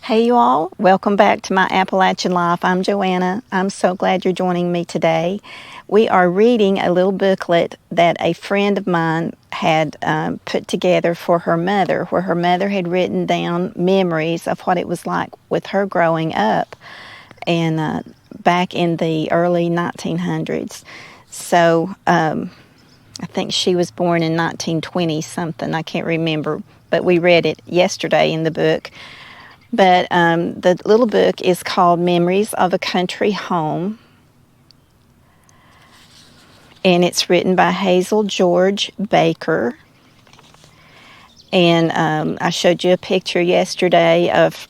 Hey, you all. Welcome back to my Appalachian Life. I'm Joanna. I'm so glad you're joining me today. We are reading a little booklet that a friend of mine had put together for her mother, where her mother had written down memories of what it was like with her growing up and back in the early 1900s. So I think she was born in 1920 something. I can't remember, but we read it yesterday in the book. But the little book is called Memories of a Country Home, and it's written by Hazel George Baker. And I showed you a picture yesterday of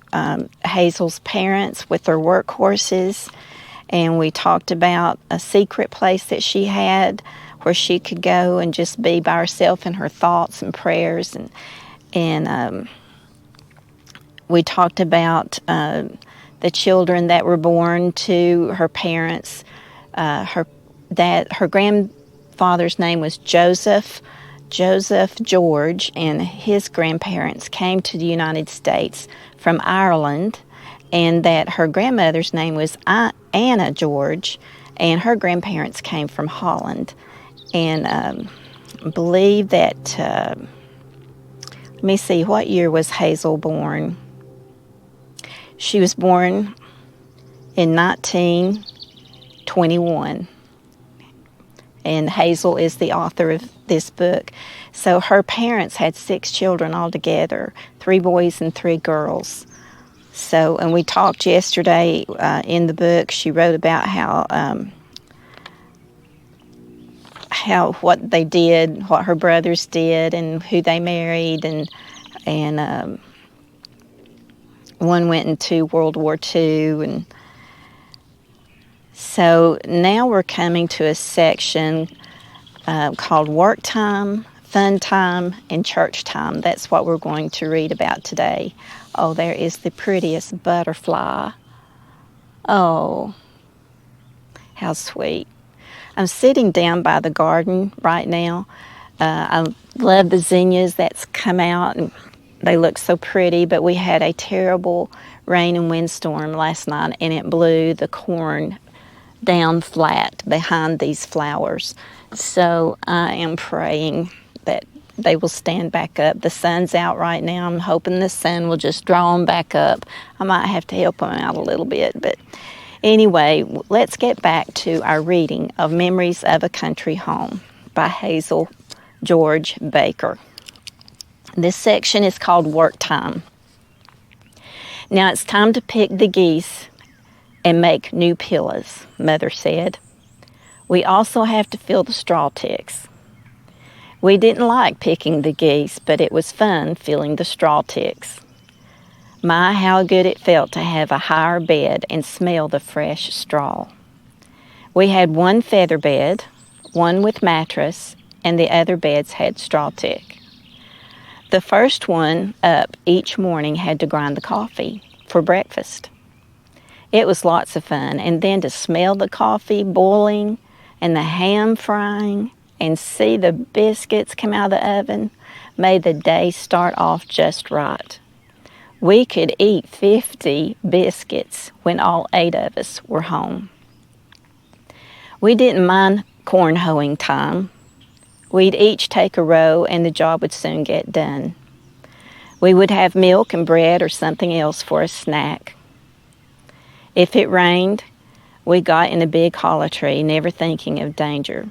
Hazel's parents with their workhorses, and we talked about a secret place that she had where she could go and just be by herself in her thoughts and prayers, and we talked about the children that were born to her parents. Her grandfather's name was Joseph George, and his grandparents came to the United States from Ireland, and that her grandmother's name was Anna George, and her grandparents came from Holland. And I believe that, let me see, what year was Hazel born? She was born in 1921, and Hazel is the author of this book. So her parents had 6 children altogether, 3 boys and 3 girls. So, and we talked yesterday in the book, she wrote about what they did, what her brothers did, and who they married, and one went into World War II. And so now we're coming to a section called Work Time, Fun Time, and Church Time. That's what we're going to read about today. Oh, there is the prettiest butterfly. Oh, how sweet. I'm sitting down by the garden right now. I love the zinnias that's come out, and they look so pretty, but we had a terrible rain and windstorm last night, and it blew the corn down flat behind these flowers. So I am praying that they will stand back up. The sun's out right now. I'm hoping the sun will just draw them back up. I might have to help them out a little bit, but anyway, let's get back to our reading of Memories of a Country Home by Hazel George Baker. This section is called Work Time. Now it's time to pick the geese and make new pillows, Mother said. We also have to fill the straw ticks. We didn't like picking the geese, but it was fun filling the straw ticks. My, how good it felt to have a higher bed and smell the fresh straw. We had one feather bed, one with mattress, and the other beds had straw tick. The first one up each morning had to grind the coffee for breakfast. It was lots of fun, and then to smell the coffee boiling and the ham frying and see the biscuits come out of the oven made the day start off just right. We could eat 50 biscuits when all 8 of us were home. We didn't mind corn hoeing time. We'd each take a row, and the job would soon get done. We would have milk and bread or something else for a snack. If it rained, we got in a big hollow tree, never thinking of danger.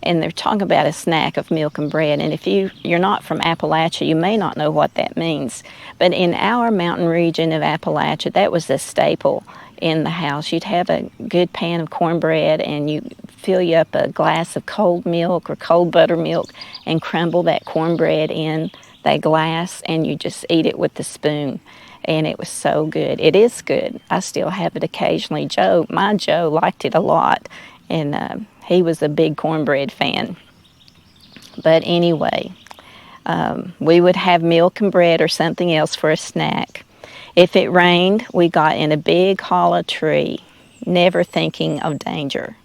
And they're talking about a snack of milk and bread. And if you're not from Appalachia, you may not know what that means. But in our mountain region of Appalachia, that was a staple in the house. You'd have a good pan of cornbread, and you fill you up a glass of cold milk or cold buttermilk and crumble that cornbread in that glass, and you just eat it with the spoon. And it was so good. It is good. I still have it occasionally. My Joe liked it a lot, and he was a big cornbread fan. But anyway, we would have milk and bread or something else for a snack. If it rained, we got in a big hollow tree, never thinking of danger.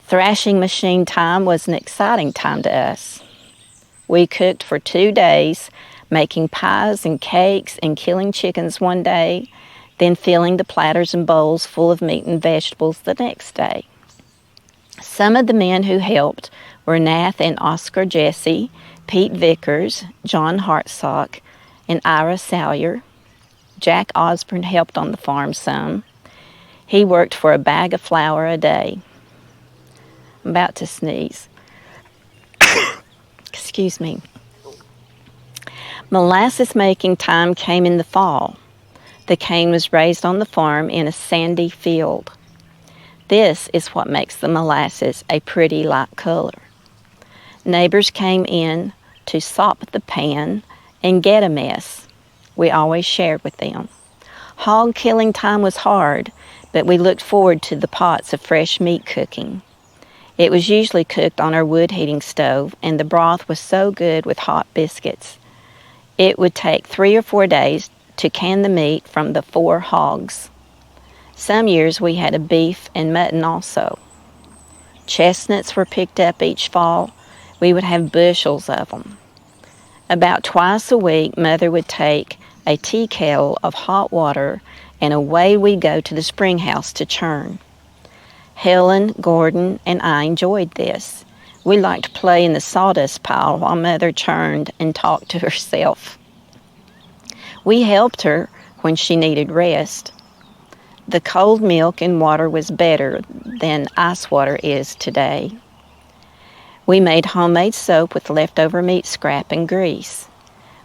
Thrashing machine time was an exciting time to us. We cooked for 2 days, making pies and cakes and killing chickens one day, then filling the platters and bowls full of meat and vegetables the next day. Some of the men who helped were Nath and Oscar Jesse, Pete Vickers, John Hartsock, and Ira Salyer. Jack Osborne helped on the farm some. He worked for a bag of flour a day. I'm about to sneeze. Excuse me. Molasses making time came in the fall. The cane was raised on the farm in a sandy field. This is what makes the molasses a pretty light color. Neighbors came in to sop the pan and get a mess. We always shared with them. Hog killing time was hard, but we looked forward to the pots of fresh meat cooking. It was usually cooked on our wood heating stove, and the broth was so good with hot biscuits. It would take 3 or 4 days to can the meat from the 4 hogs. Some years we had a beef and mutton also. Chestnuts were picked up each fall. We would have bushels of them. About twice a week, Mother would take a tea kettle of hot water, and away we'd go to the spring house to churn. Helen, Gordon, and I enjoyed this. We liked to play in the sawdust pile while Mother churned and talked to herself. We helped her when she needed rest. The cold milk and water was better than ice water is today. We made homemade soap with leftover meat scrap and grease.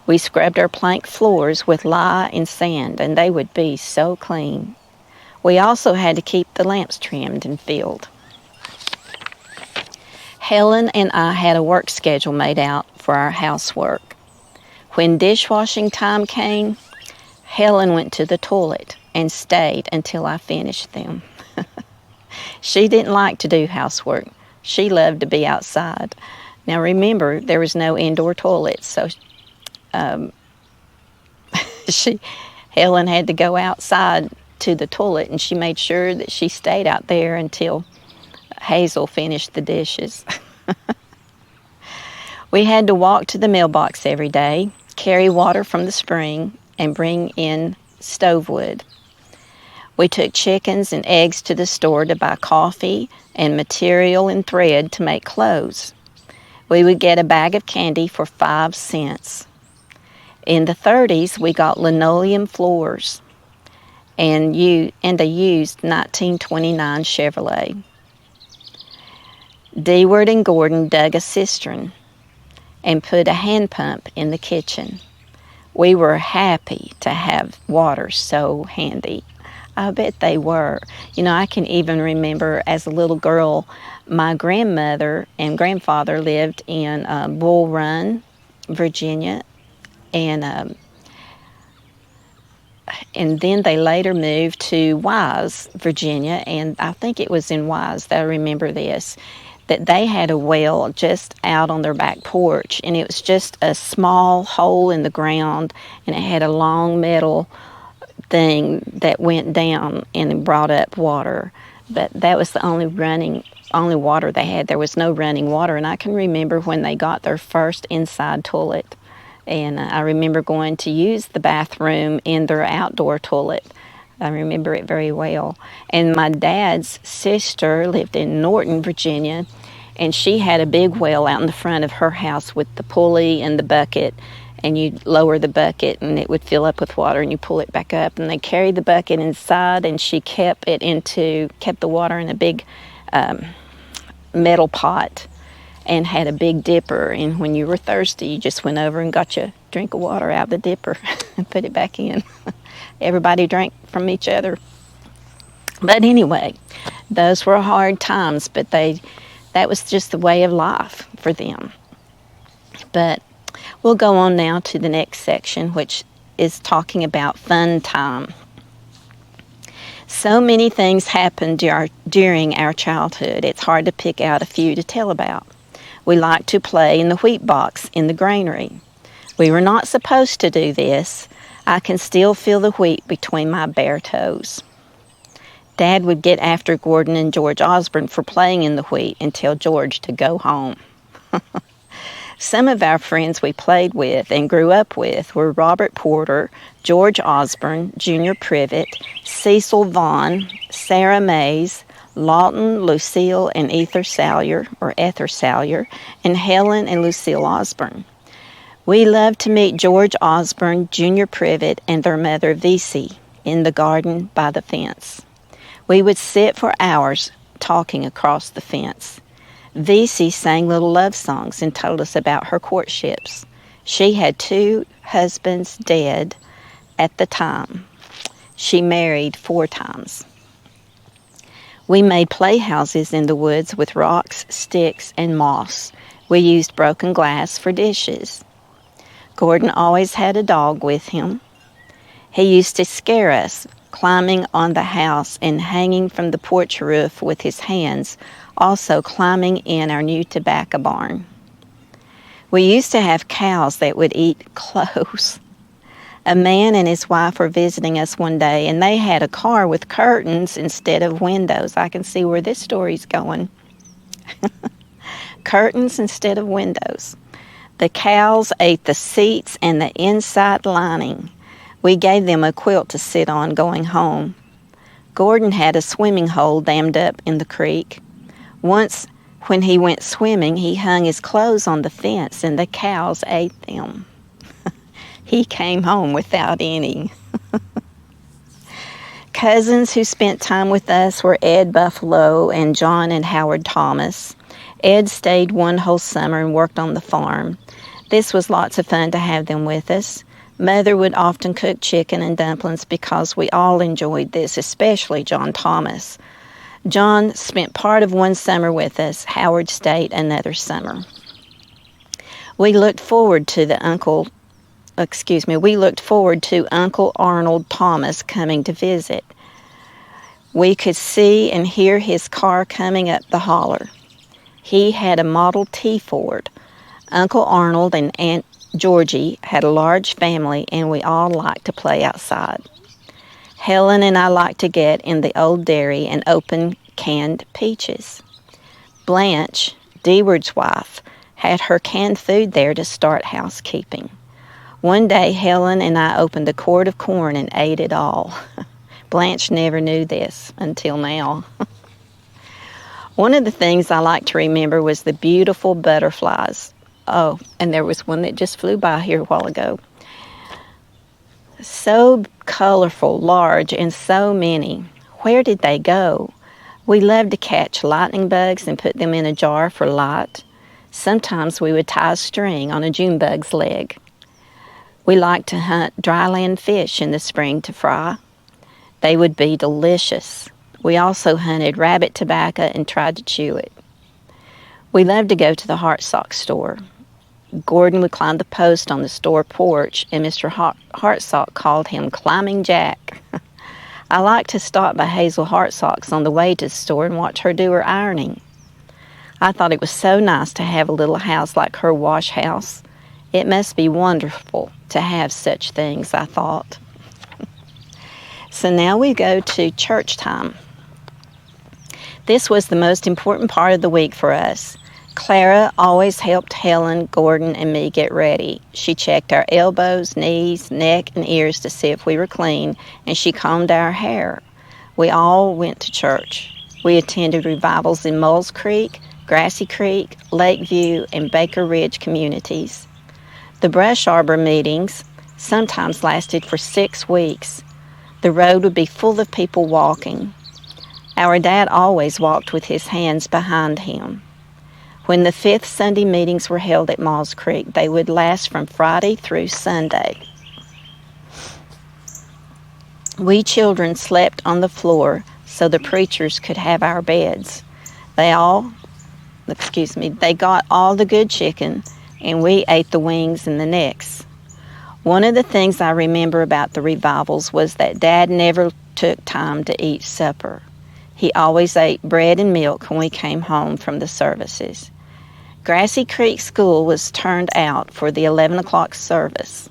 We scrubbed our plank floors with lye and sand, and they would be so clean. We also had to keep the lamps trimmed and filled. Helen and I had a work schedule made out for our housework. When dishwashing time came, Helen went to the toilet and stayed until I finished them. She didn't like to do housework. She loved to be outside. Now remember, there was no indoor toilets, so Helen had to go outside to the toilet, and she made sure that she stayed out there until Hazel finished the dishes. We had to walk to the mailbox every day, carry water from the spring, and bring in stove wood. We took chickens and eggs to the store to buy coffee and material and thread to make clothes. We would get a bag of candy for 5 cents. In the 30s, we got linoleum floors and a used 1929 Chevrolet. Deward and Gordon dug a cistern and put a hand pump in the kitchen. We were happy to have water so handy. I bet they were. You know, I can even remember as a little girl, my grandmother and grandfather lived in Bull Run, Virginia, and then they later moved to Wise, Virginia, and I think it was in Wise that I remember this, that they had a well just out on their back porch, and it was just a small hole in the ground, and it had a long metal thing that went down and brought up water. But that was the only water they had. There was no running water, and I can remember when they got their first inside toilet. And I remember going to use the bathroom in their outdoor toilet. I remember it very well. And my dad's sister lived in Norton, Virginia, and she had a big well out in the front of her house with the pulley and the bucket. And you'd lower the bucket, and it would fill up with water, and you pull it back up. And they carried the bucket inside, and she kept the water in a big metal pot, and had a big dipper, and when you were thirsty, you just went over and got you a drink of water out of the dipper and put it back in. Everybody drank from each other. But anyway, those were hard times, but that was just the way of life for them. But we'll go on now to the next section, which is talking about fun time. So many things happened during our childhood, it's hard to pick out a few to tell about. We liked to play in the wheat box in the granary. We were not supposed to do this. I can still feel the wheat between my bare toes. Dad would get after Gordon and George Osborne for playing in the wheat and tell George to go home. Some of our friends we played with and grew up with were Robert Porter, George Osborne, Junior Privet, Cecil Vaughn, Sarah Mays, Lawton, Lucille, and Ether Salyer, and Helen and Lucille Osborne. We loved to meet George Osborne, Junior Privet, and their mother, Vesey, in the garden by the fence. We would sit for hours talking across the fence. Vesey sang little love songs and told us about her courtships. She had 2 husbands dead at the time. She married 4 times. We made playhouses in the woods with rocks, sticks, and moss. We used broken glass for dishes. Gordon always had a dog with him. He used to scare us, climbing on the house and hanging from the porch roof with his hands, also climbing in our new tobacco barn. We used to have cows that would eat clothes. A man and his wife were visiting us one day, and they had a car with curtains instead of windows. I can see where this story's going. Curtains instead of windows. The cows ate the seats and the inside lining. We gave them a quilt to sit on going home. Gordon had a swimming hole dammed up in the creek. Once, when he went swimming, he hung his clothes on the fence and the cows ate them. He came home without any. Cousins who spent time with us were Ed Buffalo and John and Howard Thomas. Ed stayed one whole summer and worked on the farm. This was lots of fun to have them with us. Mother would often cook chicken and dumplings because we all enjoyed this, especially John Thomas. John spent part of one summer with us. Howard stayed another summer. We looked forward to Uncle Arnold Thomas coming to visit. We could see and hear his car coming up the holler. He had a Model T Ford. Uncle Arnold and Aunt Georgie had a large family, and we all liked to play outside. Helen and I liked to get in the old dairy and open canned peaches. Blanche, Deward's wife, had her canned food there to start housekeeping. One day, Helen and I opened a quart of corn and ate it all. Blanche never knew this until now. One of the things I like to remember was the beautiful butterflies. Oh, and there was one that just flew by here a while ago. So colorful, large, and so many. Where did they go? We loved to catch lightning bugs and put them in a jar for light. Sometimes we would tie a string on a June bug's leg. We liked to hunt dryland fish in the spring to fry. They would be delicious. We also hunted rabbit tobacco and tried to chew it. We loved to go to the Hartsock store. Gordon would climb the post on the store porch, and Mr. Hartsock called him Climbing Jack. I liked to stop by Hazel Hartsock's on the way to the store and watch her do her ironing. I thought it was so nice to have a little house like her wash house. It must be wonderful to have such things, I thought. So now we go to church time. This was the most important part of the week for us. Clara always helped Helen, Gordon, and me get ready. She checked our elbows, knees, neck, and ears to see if we were clean, and she combed our hair. We all went to church. We attended revivals in Moles Creek, Grassy Creek, Lakeview, and Baker Ridge communities. The brush arbor meetings sometimes lasted for 6 weeks. The road would be full of people walking. Our dad always walked with his hands behind him. When the 5th Sunday meetings were held at Moles Creek, they would last from Friday through Sunday. We children slept on the floor so the preachers could have our beds. They got all the good chicken, and we ate the wings and the necks. One of the things I remember about the revivals was that Dad never took time to eat supper. He always ate bread and milk when we came home from the services. Grassy Creek School was turned out for the 11 o'clock service.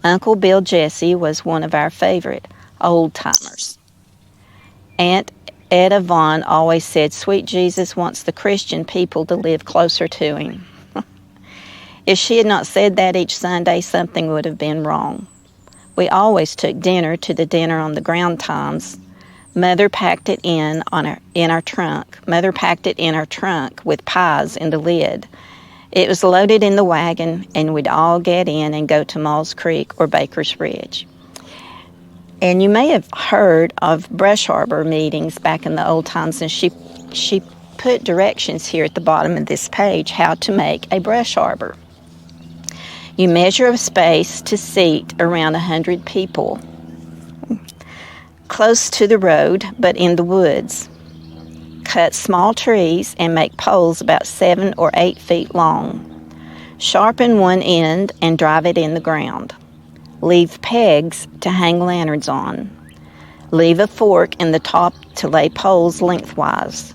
Uncle Bill Jesse was one of our favorite old-timers. Aunt Etta Vaughn always said, "Sweet Jesus wants the Christian people to live closer to him." If she had not said that each Sunday, something would have been wrong. We always took dinner to the dinner on the ground times. Mother packed it in our trunk. Mother packed it in our trunk with pies in the lid. It was loaded in the wagon, and we'd all get in and go to Mauls Creek or Baker's Ridge. And you may have heard of brush arbor meetings back in the old times, and she put directions here at the bottom of this page how to make a brush arbor. You measure a space to seat around 100 people, close to the road but in the woods. Cut small trees and make poles about 7 or 8 feet long. Sharpen one end and drive it in the ground. Leave pegs to hang lanterns on. Leave a fork in the top to lay poles lengthwise.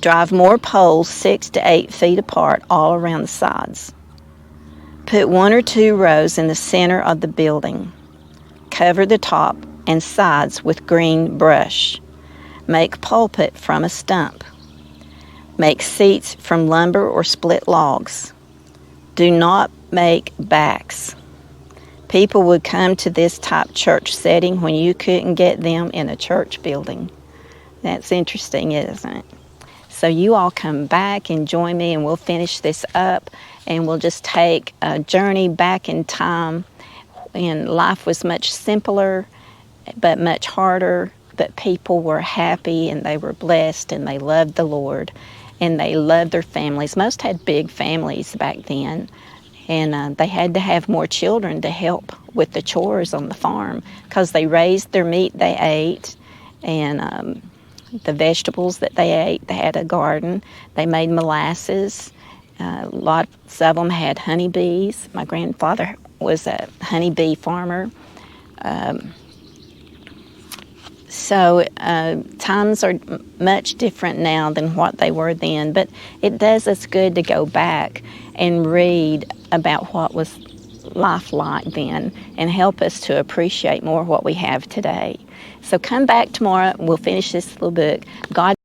Drive more poles 6 to 8 feet apart all around the sides. Put 1 or 2 rows in the center of the building. Cover the top and sides with green brush. Make pulpit from a stump. Make seats from lumber or split logs. Do not make backs. People would come to this type church setting when you couldn't get them in a church building. That's interesting, isn't it? So you all come back and join me, and we'll finish this up, and we'll just take a journey back in time when life was much simpler but much harder, but people were happy and they were blessed and they loved the Lord and they loved their families. Most had big families back then, and they had to have more children to help with the chores on the farm because they raised their meat they ate, and the vegetables that they ate. They had a garden. They made molasses. Lots of them had honeybees. My grandfather was a honeybee farmer. So times are much different now than what they were then, but it does us good to go back and read about what was life like then and help us to appreciate more what we have today. So come back tomorrow. We'll finish this little book. God